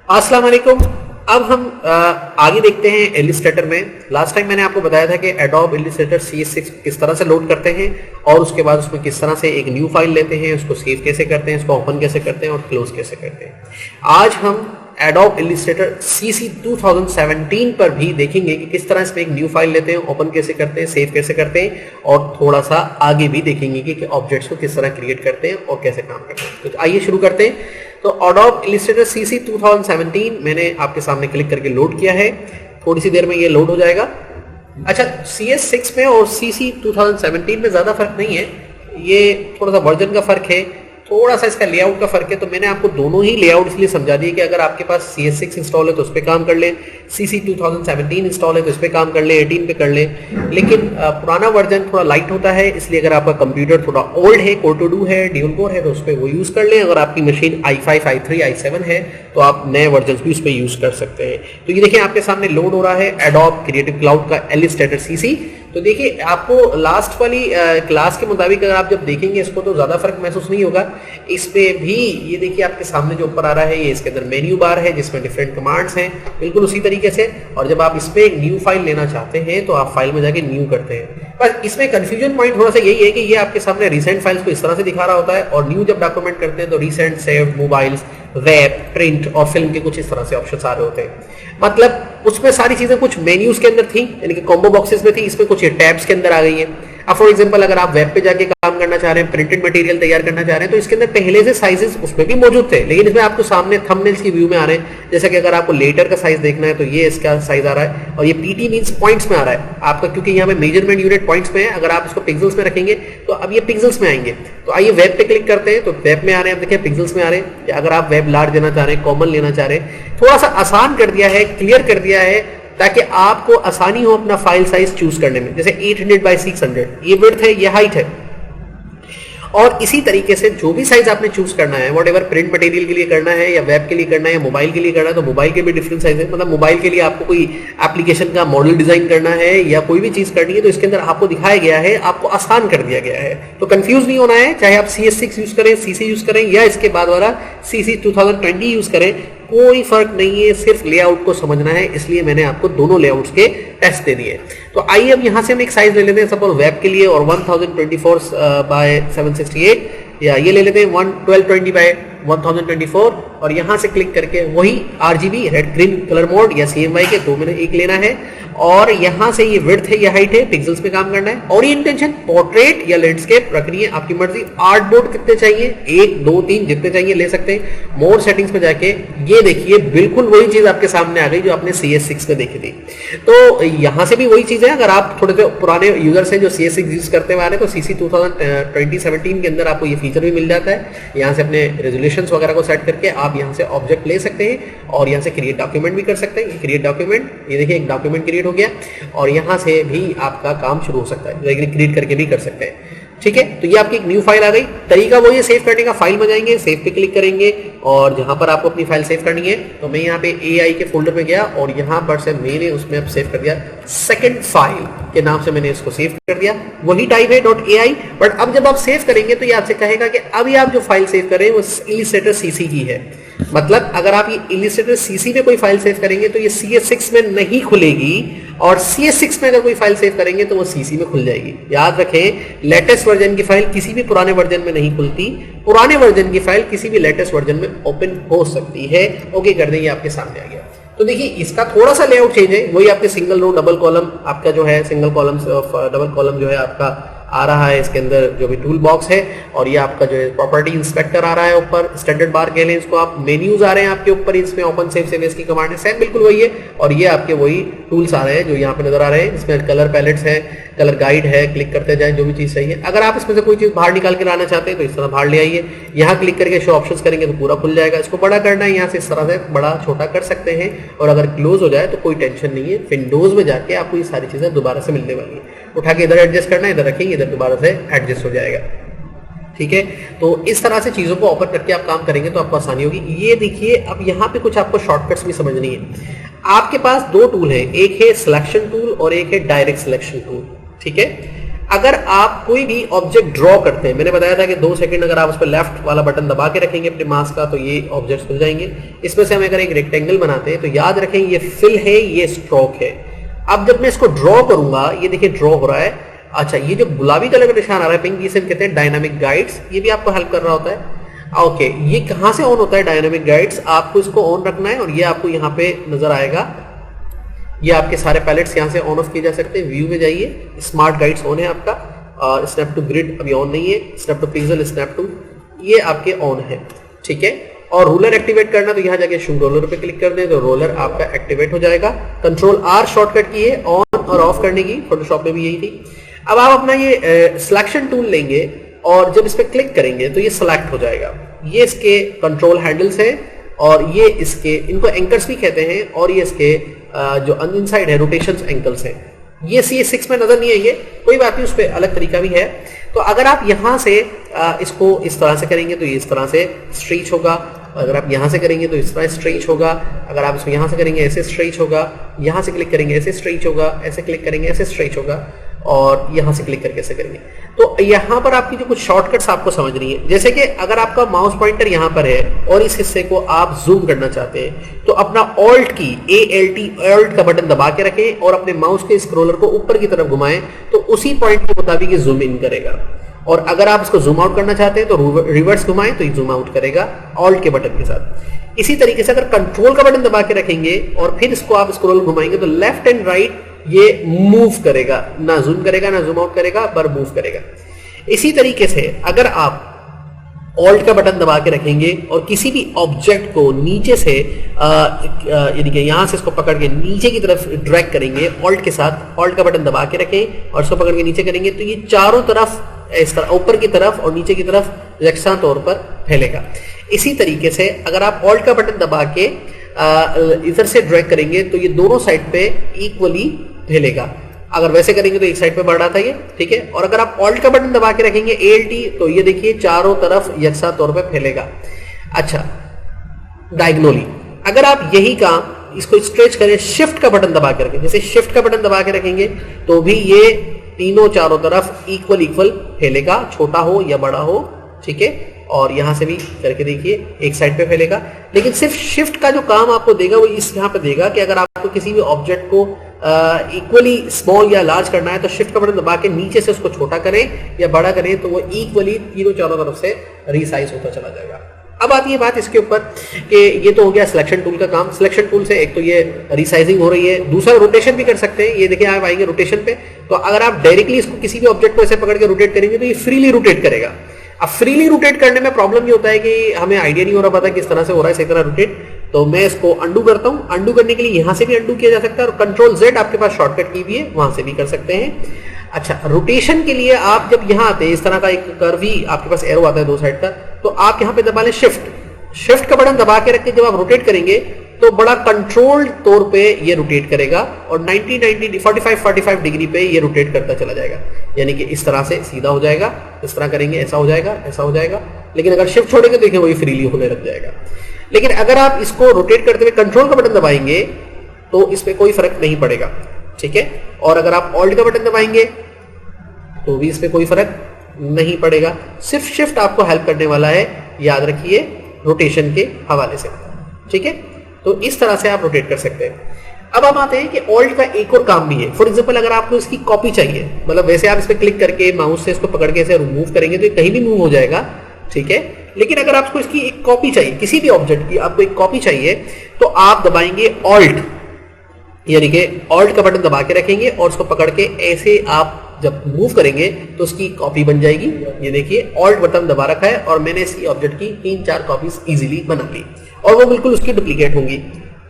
अस्सलाम वालेकुम। अब हम आगे देखते हैं इलिस्ट्रेटर में। लास्ट टाइम मैंने आपको बताया था कि एडोब इलिस्ट्रेटर CS6 किस तरह से लोड करते हैं और उसके बाद उसमें किस तरह से एक न्यू फाइल लेते हैं, उसको सेव कैसे करते हैं, उसको ओपन कैसे करते हैं और क्लोज कैसे करते हैं। आज हम एडोब इलिस्ट्रेटर CC 2017 पर भी देखेंगे कि किस तरह इसमें एक न्यू फाइल लेते हैं, ओपन कैसे करते हैं, सेव कैसे करते हैं और थोड़ा सा आगे भी देखेंगे कि ऑब्जेक्ट्स को किस तरह क्रिएट करते हैं और कैसे काम करते हैं। तो आइए शुरू करते हैं। तो एडोब इलिस्ट्रेटर CC 2017 मैंने आपके सामने क्लिक करके लोड किया है। थोड़ी सी देर में ये लोड हो जाएगा। अच्छा, CS6 में और CC 2017 में ज़्यादा फर्क नहीं है, ये थोड़ा सा वर्जन का फर्क है, थोड़ा सा इसका लेआउट का फर्क है। तो मैंने आपको दोनों ही लेआउट इसलिए समझा दिए कि अगर आपके पास CS6 इंस्टॉल है तो उस पर काम कर लें, CC 2017 इंस्टॉल है तो इस पर काम कर लें, 18 पे कर लें। लेकिन पुराना वर्जन थोड़ा लाइट होता है, इसलिए अगर आपका कंप्यूटर थोड़ा ओल्ड है, कोर टू डू है, ड्यूल कोर है, तो उस पर वो यूज़ कर लें। अगर आपकी मशीन i5, i3, i7 है तो आप नए वर्जन भी उस पर यूज़ कर सकते हैं। तो ये देखिए आपके सामने लोड हो रहा है एडोब क्रिएटिव क्लाउड का इलिस्ट्रेटर CC। तो देखिए आपको लास्ट वाली क्लास के मुताबिक अगर आप जब देखेंगे इसको तो ज़्यादा फर्क महसूस नहीं होगा। इस पे भी ये देखिए आपके सामने जो ऊपर आ रहा है, ये इसके अंदर मेन्यू बार है जिसमें डिफरेंट कमांड्स हैं, बिल्कुल उसी तरीके से। और जब आप इसमें एक न्यू फाइल लेना चाहते हैं तो आप फाइल में जाके न्यू करते हैं। बस इसमें कंफ्यूजन पॉइंट थोड़ा सा यही है कि ये आपके सामने रिसेंट फाइल्स को इस तरह से दिखा रहा होता है और न्यू जब डॉक्यूमेंट करते हैं तो recent, saved, mobiles, web, print और फिल्म के कुछ इस तरह से ऑप्शंस आ रहे होते हैं। मतलब उसमें सारी चीजें कुछ मेन्यूज के अंदर थी, यानी कि कॉम्बो बॉक्सेस में थी, इसमें कुछ टैब्स के अंदर आ गई है। अब फॉर एग्जांपल अगर आप वेब पे जाके काम करना चाह रहे हैं, प्रिंटेड मटेरियल तैयार करना चाह रहे हैं, तो इसके अंदर पहले से साइजेस उसमें भी मौजूद थे, लेकिन इसमें आपको सामने थंबनेल्स की व्यू में आ रहे हैं। जैसे कि अगर आपको लेटर का साइज देखना है तो ये इसका साइज आ रहा है और ये PT मींस पॉइंट्स में आ रहा है आपका, क्योंकि यहाँ पे मेजरमेंट यूनिट पॉइंट्स में है। अगर आप इसको पिक्सल्स में रखेंगे तो अब ये पिक्सल्स में आएंगे। तो आइए वेब पे क्लिक करते हैं तो वेब में आ रहे हैं, देखिए पिक्सल्स में आ रहे हैं। अगर आप वेब लार्ज लेना चाह रहे हैं, कॉमन लेना चाह रहे हैं, थोड़ा सा आसान कर दिया है, क्लियर कर दिया है ताकि आपको आसानी हो अपना फाइल साइज चूज करने में। जैसे 800 बाय 600 ये विड्थ है, ये हाइट है। और इसी तरीके से जो भी साइज आपने चूज करना है, व्हाटएवर प्रिंट मटेरियल के लिए करना है या वेब के लिए करना है या मोबाइल के लिए करना है, तो मोबाइल के भी डिफरेंट साइज है। मतलब मोबाइल के लिए आपको कोई एप्लीकेशन का मॉडल डिजाइन करना है या कोई भी चीज करनी है तो इसके अंदर आपको दिखाया गया है, आपको आसान कर दिया गया है। तो कंफ्यूज नहीं होना है, चाहे आप CS6 यूज करें, CC यूज करें या इसके बाद वाला CC 2020 यूज करें, कोई फर्क नहीं है, सिर्फ लेआउट को समझना है। इसलिए मैंने आपको दोनों लेआउट्स के टेस्ट दे दिए। तो आइए अब यहां से हम एक साइज ले लेते हैं, सपोज वेब के लिए और 1024 बाय 768, या ये ले लेते हैं 1220 बाय 1024 और यहां से क्लिक करके वही RGB red green colour mode या CMY के दो मैंने एक लेना है। और यहां से ये विड्थ है या हाइट है, पिक्सल्स में काम करना है। ओरिएंटेशन पोर्ट्रेट या लैंडस्केप रखनी है, आपकी मर्जी। आर्ट बोर्ड कितने चाहिए, 1, 2, 3 जितने चाहिए ले सकते हैं। मोड सेटिंग्स में जाके ये देखिए बिल्कुल वही चीज आपके सामने आ गई जो आपने CS6 में देखी थी। तो यहां से भी वही चीज है। अगर आप थोड़े से पुराने यूजर्स हैं जो CS6 यूज करते हुए आ रहे हैं तो CC 2017 के अंदर आपको ये फीचर भी मिल जाता है। यहाँ से अपने रेजोल्यूशंस वगैरह को सेट करके आप यहाँ से ऑब्जेक्ट ले सकते हैं और यहाँ से क्रिएट डॉक्यूमेंट भी कर सकते हैं। क्रिएट डॉक्यूमेंट, ये देखिए एक डॉक्यूमेंट क्रिएट हो गया और यहाँ से भी आपका काम शुरू हो सकता है, क्रिएट करके भी कर सकते हैं। ठीक है, तो ये आपकी एक न्यू फाइल आ गई। तरीका वही है सेव करने का, फाइल में जाएंगे, सेव पे क्लिक करेंगे और जहां पर आपको अपनी फाइल सेव करनी है, तो मैं यहाँ पे AI के फोल्डर में गया और यहाँ पर से मैंने उसमें अब सेव कर दिया, सेकंड फाइल के नाम से मैंने इसको सेव कर दिया। वही टाइप है .ai, बट अब जब आप सेव करेंगे तो ये आपसे कहेगा कि अभी आप जो फाइल सेव करें वो इलिस्ट्रेटर CC की है। मतलब अगर आप ये इलिस्ट्रेटर CC में कोई फाइल सेव करेंगे तो ये CS6 में नहीं खुलेगी और CS6 में अगर कोई फाइल सेव करेंगे तो वो CC में खुल जाएगी। याद रखें, लेटेस्ट वर्जन की फाइल किसी भी पुराने वर्जन में नहीं खुलती, पुराने वर्जन की फाइल किसी भी लेटेस्ट वर्जन में ओपन हो सकती है। ओके कर देंगे, आपके सामने आ गया। तो देखिए इसका थोड़ा सा लेआउट चेंज है, वही आपके सिंगल रो डबल कॉलम आपका जो है, सिंगल कॉलम डबल कॉलम जो है आपका आ रहा है इसके अंदर जो भी टूल बॉक्स है। और ये आपका जो है प्रॉपर्टी इंस्पेक्टर आ रहा है ऊपर, स्टैंडर्ड बार कह लें इसको आप, मेन्यूज आ रहे हैं आपके ऊपर, इसमें ओपन सेव सेव इसकी कमांड है, सेम बिल्कुल वही है। और ये आपके वही टूल्स आ रहे हैं जो यहाँ पे नजर आ रहे हैं। इसमें कलर पैलेट्स है, कलर गाइड है, क्लिक करते जाए जो भी चीज चाहिए। अगर आप इसमें से कोई चीज बाहर निकाल के लाना चाहते हैं तो इस तरह बाहर ले आइए, यहाँ क्लिक करके शो ऑप्शंस करेंगे तो पूरा खुल जाएगा। इसको बड़ा करना है, यहाँ से इस तरह से बड़ा छोटा कर सकते हैं। और अगर क्लोज हो जाए तो कोई टेंशन नहीं है, विंडोज में जाके आपको ये सारी चीजें दोबारा से मिलने वाली है। उठा के इधर एडजस्ट करना है, इधर रखेंगे, इधर दोबारा से एडजस्ट हो जाएगा। ठीक है, तो इस तरह से चीजों को ओपन करके आप काम करेंगे तो आपको आसानी होगी। ये देखिए अब यहाँ पे कुछ आपको शॉर्टकट्स भी समझनी है। आपके पास दो टूल है, एक है सिलेक्शन टूल और एक है डायरेक्ट सिलेक्शन टूल। ठीक है, अगर आप कोई भी ऑब्जेक्ट ड्रॉ करते हैं, मैंने बताया था कि 2 सेकंड अगर आप उस पर लेफ्ट वाला बटन दबा के रखेंगे अपने माउस का तो ये ऑब्जेक्ट्स खुल जाएंगे। इसमें से हम अगर एक रेक्टेंगल बनाते हैं तो याद रखें ये फिल है, ये स्ट्रोक है। अब जब मैं इसको ड्रॉ करूंगा, ये देखिए ड्रॉ हो रहा है। अच्छा, ये जो गुलाबी कलर का निशान आ रहा है पिंक, इसे कहते हैं डायनामिक गाइड्स, ये भी आपको हेल्प कर रहा होता है। ओके, ये कहां से ऑन होता है डायनामिक गाइड्स, आपको इसको ऑन रखना है और ये आपको यहाँ पे नजर आएगा। ये आपके सारे पैलेट्स यहाँ से ऑन ऑफ किए जा सकते हैं। व्यू में जाइए, स्मार्ट गाइड्स ऑन है आपका, और स्नैप टू ग्रिड अभी ऑन नहीं है, snap to pixel, snap to ये आपके ऑन है, ठीक है। और रूलर एक्टिवेट करना तो यहाँ जाके शो रोलर पे क्लिक कर दें तो रोलर आपका एक्टिवेट हो जाएगा। कंट्रोल आर शॉर्टकट की है ऑन और ऑफ करने की, फोटोशॉप में भी यही थी। अब आप अपना ये सिलेक्शन टूल लेंगे और जब इस पे क्लिक करेंगे तो ये सिलेक्ट हो जाएगा। ये इसके कंट्रोल हैंडल्स है और ये इसके, इनको एंकर्स भी कहते हैं, और ये इसके जो इनसाइड है रोटेशंस एंकल्स हैं। ये CS6 में नजर नहीं आएंगे, कोई बात नहीं, उस पर अलग तरीका भी है। तो अगर आप यहां से इसको इस तरह से करेंगे तो ये इस तरह से स्ट्रेच होगा, अगर आप यहां से करेंगे तो इस तरह स्ट्रेच होगा, अगर आप इसको यहां से करेंगे ऐसे स्ट्रेच होगा, यहां से क्लिक करेंगे ऐसे स्ट्रेच होगा, ऐसे क्लिक करेंगे ऐसे स्ट्रेच होगा, और यहां से क्लिक करके ऐसे करेंगे। तो यहां पर आपकी जो कुछ शॉर्टकट्स आपको समझनी है, जैसे कि अगर आपका माउस पॉइंटर यहां पर है और इस हिस्से को आप जूम करना चाहते हैं तो अपना ऑल्ट की ALT का बटन दबा के रखें और अपने माउस के स्क्रोलर को ऊपर की तरफ घुमाएं तो उसी पॉइंट के मुताबिक ये जूम इन करेगा। और अगर आप इसको जूम आउट करना चाहते हैं तो रिवर्स घुमाएं तो ये जूम आउट करेगा ऑल्ट के बटन के साथ। इसी तरीके से अगर कंट्रोल का बटन दबा के रखेंगे और फिर इसको आप स्क्रोल घुमाएंगे तो लेफ्ट एंड राइट ये मूव करेगा, ना जूम करेगा ना जूम आउट करेगा, पर मूव करेगा। इसी तरीके से अगर आप ऑल्ट का बटन दबा के रखेंगे और किसी भी ऑब्जेक्ट को नीचे से यानी कि यहां से इसको पकड़ के नीचे की तरफ ड्रैग करेंगे ऑल्ट के साथ, ऑल्ट का बटन दबा के रखें और इसको पकड़ के नीचे करेंगे तो ये चारों तरफ इस तरह ऊपर की तरफ और नीचे की तरफ यकसा तौर पर फैलेगा। इसी तरीके से अगर आप ऑल्ट का बटन दबा के इधर से ड्रैग करेंगे तो ये दोनों साइड पे इक्वली फैलेगा। अगर वैसे करेंगे तो एक साइड पे बढ़ रहा था ये, ठीक है। और अगर आप ऑल्ट का बटन दबा के रखेंगे ALT तो ये देखिए चारों तरफ यकसा तौर पे फैलेगा। अच्छा, डायगोनली अगर आप यही काम इसको स्ट्रेच करें शिफ्ट का बटन दबा के रखें, जैसे शिफ्ट का बटन दबा के रखेंगे तो भी ये तीनों चारों तरफ इक्वल फैलेगा, छोटा हो या बड़ा हो, ठीक है। और यहां से भी करके देखिए एक साइड पे फैलेगा। लेकिन सिर्फ शिफ्ट का जो काम आपको देगा वो इस यहां पे देगा कि अगर आपको किसी भी ऑब्जेक्ट को इक्वली स्मॉल या लार्ज करना है तो शिफ्ट का बटन दबा के नीचे से उसको छोटा करें या बड़ा करें तो वो इक्वली तीनों चारों तरफ से रीसाइज होता चला जाएगा। अब आती है बात इसके ऊपर कि ये तो हो गया सिलेक्शन टूल का काम। सिलेक्शन टूल से एक तो ये रिसाइजिंग हो रही है, दूसरा रोटेशन भी कर सकते हैं। ये देखिए आप आएंगे रोटेशन पे, तो अगर आप डायरेक्टली इसको किसी भी ऑब्जेक्ट को ऐसे पकड़ के रोटेट करेंगे तो ये फ्रीली रोटेट करेगा। अब फ्रीली रोटेट करने में प्रॉब्लम ये होता है कि हमें आइडिया नहीं हो रहा पता किस तरह से हो रहा है सही तरह रोटेट, तो मैं इसको अंडू करता हूं। अंडू करने के लिए यहां से भी अंडू किया जा सकता है और कंट्रोल Z आपके पास शॉर्टकट की भी है, वहां से भी कर सकते हैं। अच्छा, रोटेशन के लिए आप जब यहां आते हैं इस तरह का एक कर्व ही आपके पास एरो आता है दो साइड का, तो आप यहां पे दबा लें शिफ्ट का बटन दबा के रख के जब आप रोटेट करेंगे तो बड़ा कंट्रोल्ड तौर पे ये रोटेट करेगा और 45 डिग्री पे ये रोटेट करता चला जाएगा। यानी कि इस तरह से सीधा हो जाएगा, इस तरह करेंगे ऐसा हो जाएगा, ऐसा हो जाएगा। लेकिन अगर शिफ्ट छोड़ेंगे देखिए वही फ्रीली होने लग जाएगा। लेकिन अगर आप इसको रोटेट करते हुए कंट्रोल का बटन दबाएंगे तो इस पे कोई फर्क नहीं पड़ेगा, ठीक है। और अगर आप ऑल्ट का बटन दबाएंगे तो भी इस पे कोई फर्क नहीं पड़ेगा। सिर्फ शिफ्ट आपको हेल्प करने वाला है, याद रखिए, रोटेशन के हवाले से, ठीक है। तो इस तरह से आप रोटेट कर सकते हैं। अब हम आते हैं कि ऑल्ट का एक और काम भी है। फॉर एग्जांपल अगर आपको इसकी कॉपी चाहिए, मतलब वैसे आप इस पर क्लिक करके माउस से इसको पकड़ के इसे रिमूव करेंगे तो ये कहीं भी मूव हो जाएगा, ठीक है। लेकिन अगर आपको इसकी एक कॉपी चाहिए, किसी भी ऑब्जेक्ट की आपको एक कॉपी चाहिए, तो आप दबाएंगे ऑल्ट, यानी कि ऑल्ट का बटन दबा के रखेंगे और उसको पकड़ के ऐसे आप जब मूव करेंगे तो उसकी कॉपी बन जाएगी। ये देखिए ऑल्ट बटन दबा रखा है और मैंने इसी ऑब्जेक्ट की 3-4 कॉपीज इजीली बना ली और वो बिल्कुल उसकी डुप्लीकेट होंगी,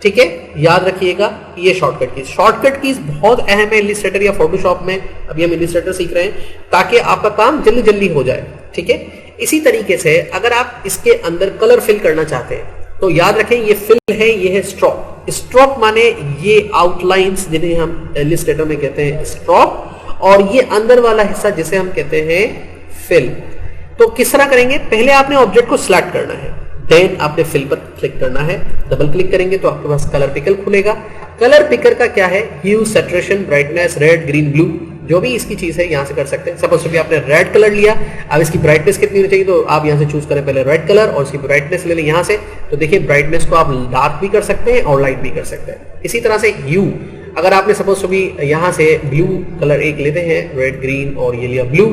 ठीक है। याद रखिएगा ये शॉर्टकट कीज बहुत अहम है इलिस्ट्रेटर या फोटोशॉप में। अभी हम इलिस्ट्रेटर सीख रहे हैं ताकि आपका काम जल्दी हो जाए, ठीक है। इसी तरीके से अगर आप इसके अंदर कलर फिल करना चाहते हैं तो याद रखें ये फिल है, ये है स्ट्रोक। स्ट्रोक माने ये आउटलाइंस जिन्हें हम इलिस्ट्रेटर में कहते हैं स्ट्रोक, और ये अंदर वाला हिस्सा जिसे हम कहते हैं फिल। तो किस तरह करेंगे, पहले आपने ऑब्जेक्ट को सिलेक्ट करना है, देन आपने फिल पर क्लिक करना है। डबल क्लिक करेंगे तो आपके पास कलर पिकर खुलेगा। कलर पिकर का क्या है, hue, saturation, brightness, red, green, blue, जो भी इसकी चीज है यहाँ से कर सकते हैं। सपोज कि आपने रेड कलर लिया, अब इसकी ब्राइटनेस कितनी होनी चाहिए, तो आप यहाँ से चूज करें पहले रेड कलर और इसकी ब्राइटनेस ले लें यहाँ से। तो देखिए ब्राइटनेस को आप डार्क भी कर सकते हैं और लाइट भी कर सकते हैं। इसी तरह से ह्यू, अगर आपने सपोज भी यहाँ से ब्लू कलर एक लेते हैं, रेड ग्रीन और ये लिया ब्लू,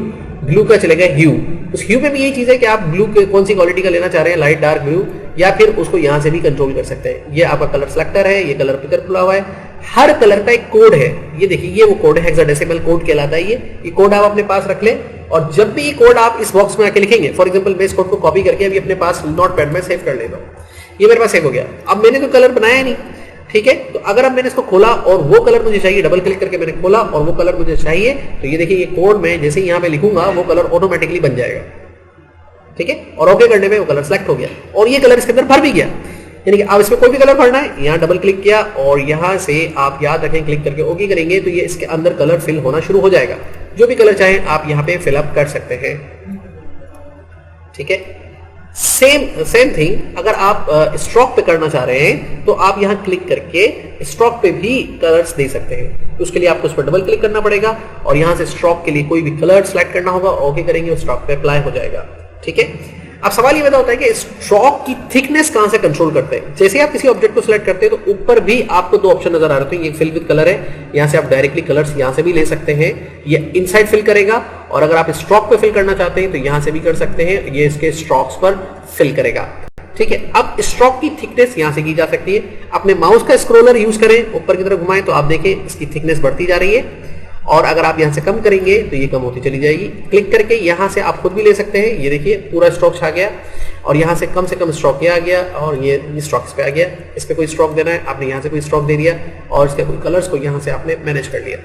ब्लू का चलेगा ह्यू। उस ह्यू में भी यही चीज है कि आप ब्लू के कौन सी क्वालिटी का लेना चाह रहे हैं, लाइट डार्क ब्लू, या फिर उसको यहाँ से भी कंट्रोल कर सकते हैं। ये आपका कलर सेलेक्टर है, ये कलर पिकर खुला हुआ है, हर कलर का एक कोड है। ये देखिए ये वो कोड है, हेक्साडेसिमल कोड कहलाता है। ये कोड आप अपने पास रख लें और जब भी ये कोड आप इस बॉक्स में आके लिखेंगे, फॉर एग्जांपल मैं इस कोड को कॉपी करके अभी अपने पास नोटपैड में सेव कर लेता हूँ। ये मेरे पास सेव हो गया। अब मैंने तो कलर बनाया नहीं, ठीक है, तो अगर अब मैंने इसको खोला और वो कलर मुझे चाहिए, डबल क्लिक करके मैंने खोला और वो कलर मुझे चाहिए, तो ये देखिए ये कोड में जैसे यहाँ पे लिखूंगा वो कलर ऑटोमेटिकली बन जाएगा, ठीक है। और ओके करने में वो कलर सेलेक्ट हो गया और ये कलर इसके अंदर भर भी गया। यानी कि अब इसमें कोई भी कलर भरना है, यहाँ डबल क्लिक किया और यहाँ से आप याद रखें क्लिक करके ओके करेंगे तो ये इसके अंदर कलर फिल होना शुरू हो जाएगा। जो भी कलर चाहें आप यहाँ पे फिल अप कर सकते हैं, ठीक है। सेम थिंग अगर आप स्ट्रोक पे करना चाह रहे हैं तो आप यहाँ क्लिक करके स्ट्रोक पे भी कलर्स दे सकते हैं। तो उसके लिए आपको उस पर डबल क्लिक करना पड़ेगा और यहाँ से स्ट्रोक के लिए कोई भी कलर सेलेक्ट करना होगा, ओके करेंगे, स्ट्रोक पे अप्लाई हो जाएगा, ठीक है। अब सवाल ये पैदा होता है कि स्ट्रोक की थिकनेस कहां से कंट्रोल करते हैं। जैसे आप किसी ऑब्जेक्ट को सिलेक्ट करते हैं तो ऊपर भी आपको दो ऑप्शन नजर आ रहे हैं, ये फिल विद कलर है, यहां से आप डायरेक्टली कलर्स यहां से भी ले सकते हैं, ये इनसाइड फिल करेगा, और अगर आप स्ट्रोक पे फिल करना चाहते हैं तो यहां से भी कर सकते हैं, ये इसके स्ट्रोक्स पर फिल करेगा, ठीक है। अब स्ट्रोक की थिकनेस यहां से की जा सकती है। अपने माउस का स्क्रोलर यूज करें, ऊपर की तरफ घुमाएं तो आप देखें इसकी थिकनेस बढ़ती जा रही है, और अगर आप यहां से कम करेंगे तो ये कम होती चली जाएगी। क्लिक करके यहां से आप खुद भी ले सकते हैं, ये देखिए पूरा स्ट्रोक आ गया, और यहां से कम स्ट्रोक ये आ गया, और ये स्ट्रोक्स पे आ गया। इस पे कोई स्ट्रोक देना है आपने यहां से कोई स्ट्रोक दे दिया, और इसके कोई कलर्स को यहां से आपने मैनेज कर लिया,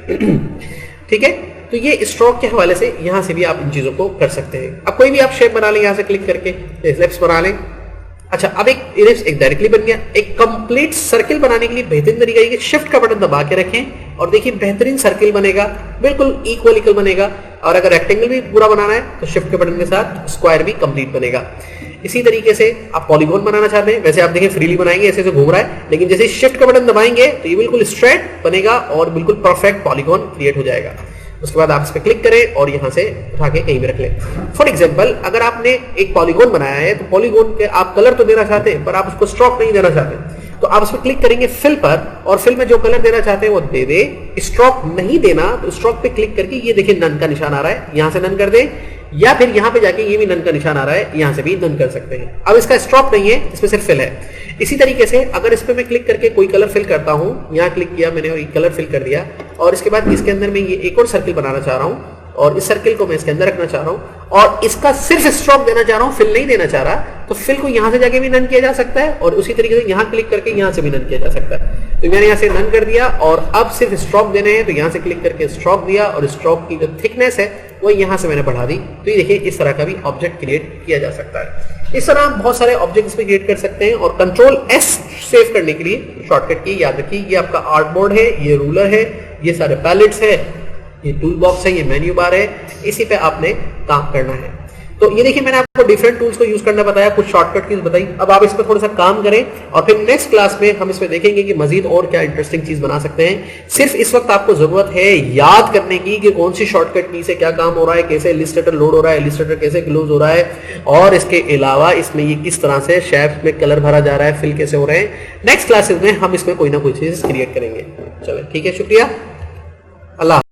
ठीक है। तो ये स्ट्रोक के हवाले से यहां से भी आप इन चीजों को कर सकते हैं। अब कोई भी आप शेप बना लें यहां से क्लिक करके, एलिप्स बना लें। अच्छा, अब एक इलिप्स एक डायरेक्टली बन गया। एक कंप्लीट सर्किल बनाने के लिए बेहतरीन तरीका है कि शिफ्ट का बटन दबा के रखें और देखिए बेहतरीन सर्किल बनेगा, बिल्कुल इक्वल बनेगा। और अगर रेक्टेंगल भी पूरा बनाना है तो शिफ्ट के बटन के साथ स्क्वायर भी कंप्लीट बनेगा। इसी तरीके से आप पॉलीगॉन बनाना चाहते हैं, वैसे आप देखिए फ्रीली बनाएंगे, ऐसे ऐसे घूम रहा है, लेकिन जैसे शिफ्ट का बटन दबाएंगे तो ये बिल्कुल स्ट्रेट बनेगा और बिल्कुल परफेक्ट पॉलीगॉन क्रिएट हो जाएगा। उसके बाद आप इस पर क्लिक करें और यहां से उठा के कहीं भी रख लें। फॉर एग्जांपल अगर आपने एक पॉलीगॉन बनाया है तो पॉलीगॉन के आप कलर तो देना चाहते हैं पर आप उसको स्ट्रोक नहीं देना चाहते, तो आप उस पर क्लिक करेंगे फिल पर, और फिल में जो कलर देना चाहते हैं वो दे दे। स्ट्रोक नहीं देना तो स्ट्रोक पे क्लिक करके ये देखिए नन का निशान आ रहा है, यहां से नन कर दे, या फिर यहां पे जाके ये भी नन का निशान आ रहा है, यहां से भी नन कर सकते हैं। अब इसका स्ट्रोक नहीं है, इसमें सिर्फ फिल है। इसी तरीके से अगर इस पे मैं क्लिक करके कोई कलर फिल करता हूं, यहां क्लिक किया मैंने और एक कलर फिल कर दिया, और इसके बाद इसके अंदर मैं ये एक और सर्किल बनाना चाह रहा हूं और इस सर्किल को मैं इसके अंदर रखना चाह रहा हूं और इसका सिर्फ स्ट्रोक देना चाह रहा हूं, फिल नहीं देना चाह रहा, तो फिल को यहां से जाके भी नन किया जा सकता है और उसी तरीके से यहां क्लिक करके यहां से भी नन किया जा सकता है। तो मैंने यहां से नन कर दिया और अब सिर्फ स्ट्रोक देने हैं, तो यहां से क्लिक करके स्ट्रोक दिया और स्ट्रोक की जो थिकनेस है वो यहां से मैंने बढ़ा दी। तो ये देखिए इस तरह का भी ऑब्जेक्ट क्रिएट किया जा सकता है। इस तरह हम बहुत सारे ऑब्जेक्ट इसमें क्रिएट कर सकते हैं। और कंट्रोल एस सेव करने के लिए शॉर्टकट की याद रखिए, ये आपका आर्ट बोर्ड है, ये रूलर है, ये सारे पैलेट्स है, ये टूल बॉक्स है, ये मेन्यू बार है, इसी पे आपने काम करना है। तो ये देखिए मैंने आपको डिफरेंट टूल्स को यूज करना बताया, कुछ शॉर्टकट कीज बताई। अब आप इस पर थोड़ा सा काम करें और फिर नेक्स्ट क्लास में हम इसमें देखेंगे कि मजीद और क्या इंटरेस्टिंग चीज बना सकते हैं। सिर्फ इस वक्त आपको जरूरत है याद करने की कि कौन सी शॉर्टकट की से क्या काम हो रहा है, कैसे इलिस्ट्रेटर लोड हो रहा है, इलिस्ट्रेटर कैसे क्लोज हो रहा है, और इसके अलावा इसमें ये किस तरह से शेप में कलर भरा जा रहा है, फिल कैसे हो रहे हैं। नेक्स्ट क्लासेस में हम इसमें कोई ना कोई चीज क्रिएट करेंगे। चलो ठीक है, शुक्रिया, अल्लाह।